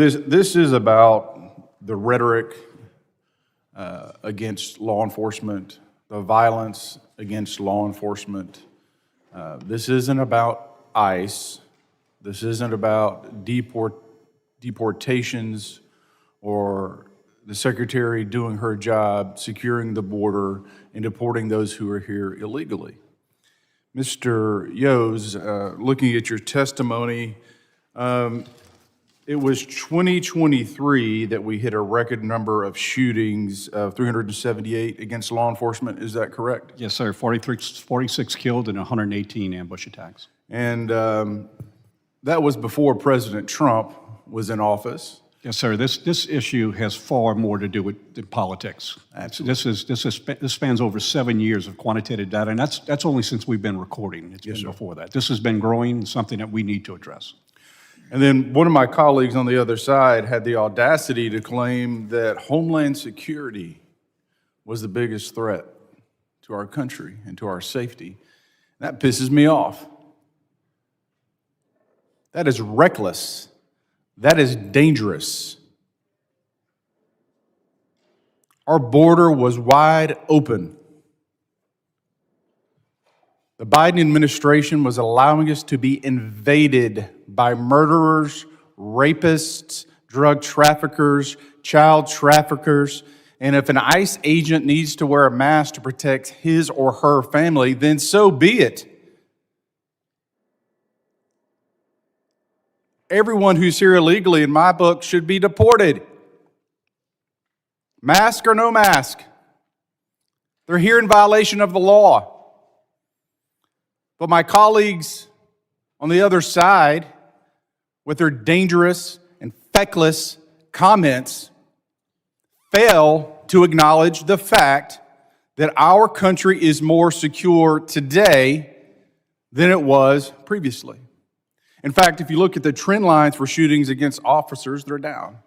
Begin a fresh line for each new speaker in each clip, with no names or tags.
This is about the rhetoric against law enforcement, the violence against law enforcement. This isn't about ICE. This isn't about deportations or the Secretary doing her job, securing the border, and deporting those who are here illegally. Mr. Yoes, looking at your testimony, it was 2023 that we hit a record number of shootings of 378 against law enforcement. Is that correct?
Yes, sir. 46 killed and 118 ambush attacks.
And that was before President Trump was in office.
Yes, sir. This issue has far more to do with politics. This spans over 7 years of quantitative data, and that's only since we've been recording. It's been before that. This has been growing and something that we need to address.
And then one of my colleagues on the other side had the audacity to claim that Homeland Security was the biggest threat to our country and to our safety. That pisses me off. That is reckless. That is dangerous. Our border was wide open. The Biden administration was allowing us to be invaded by murderers, rapists, drug traffickers, child traffickers, and if an ICE agent needs to wear a mask to protect his or her family, then so be it. Everyone who's here illegally, in my book, should be deported. Mask or no mask. They're here in violation of the law. But my colleagues on the other side, with their dangerous and feckless comments, fail to acknowledge the fact that our country is more secure today than it was previously. In fact, if you look at the trend lines for shootings against officers, they're down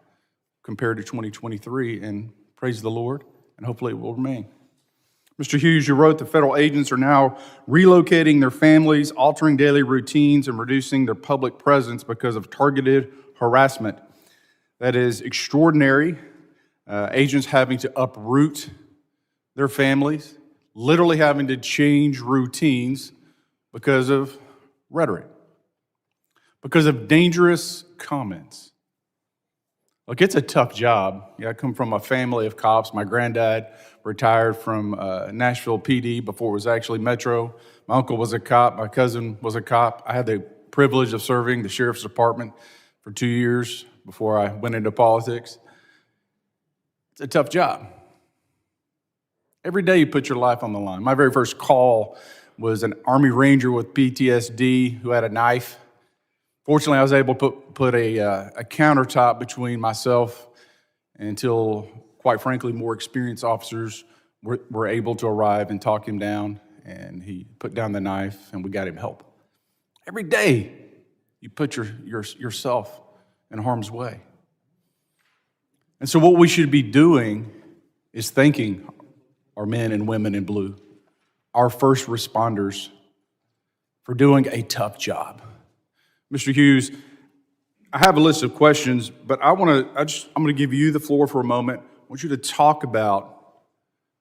compared to 2023, and praise the Lord, and hopefully it will remain. Mr. Hughes, you wrote the federal agents are now relocating their families, altering daily routines, and reducing their public presence because of targeted harassment. That is extraordinary. Agents having to uproot their families, literally having to change routines because of rhetoric, because of dangerous comments. Look, it's a tough job. Yeah, I come from a family of cops. My granddad retired from Nashville PD before it was actually Metro. My uncle was a cop. My cousin was a cop. I had the privilege of serving the sheriff's department for 2 years before I went into politics. It's a tough job. Every day you put your life on the line. My very first call was an Army Ranger with PTSD who had a knife. Fortunately, I was able to put a countertop between myself until, quite frankly, more experienced officers were able to arrive and talk him down, and he put down the knife, and we got him help. Every day, you put yourself in harm's way. And so what we should be doing is thanking our men and women in blue, our first responders, for doing a tough job. Mr. Hughes, I have a list of questions, but I'm going to give you the floor for a moment. I want you to talk about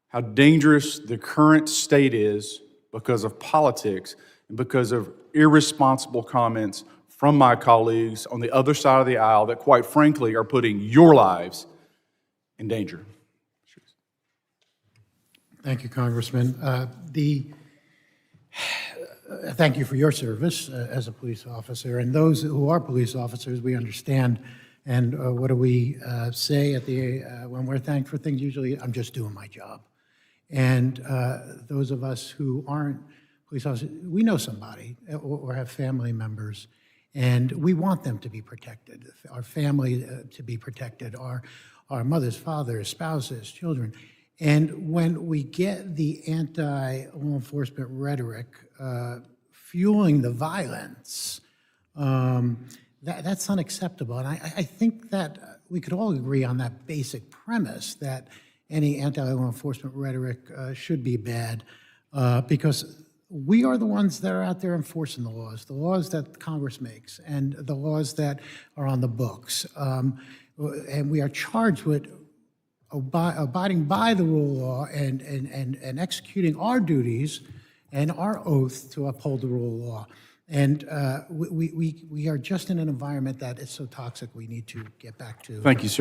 how dangerous the current state is because of politics and because of irresponsible comments from my colleagues on the other side of the aisle that, quite frankly, are putting your lives in danger.
Thank you, Congressman. Thank you for your service as a police officer. And those who are police officers, we understand. And what do we say at when we're thanked for things? Usually, I'm just doing my job. And those of us who aren't police officers, we know somebody or have family members, and we want them to be protected, our family to be protected, our mothers, fathers, spouses, children. And when we get the anti-law enforcement rhetoric fueling the violence, that's unacceptable. And I think that we could all agree on that basic premise that any anti-law enforcement rhetoric should be bad, because we are the ones that are out there enforcing the laws that Congress makes, and the laws that are on the books. And we are charged with abiding by the rule of law and executing our duties and our oath to uphold the rule of law. And we are just in an environment that is so toxic, we need to get back to.
Thank you, sir.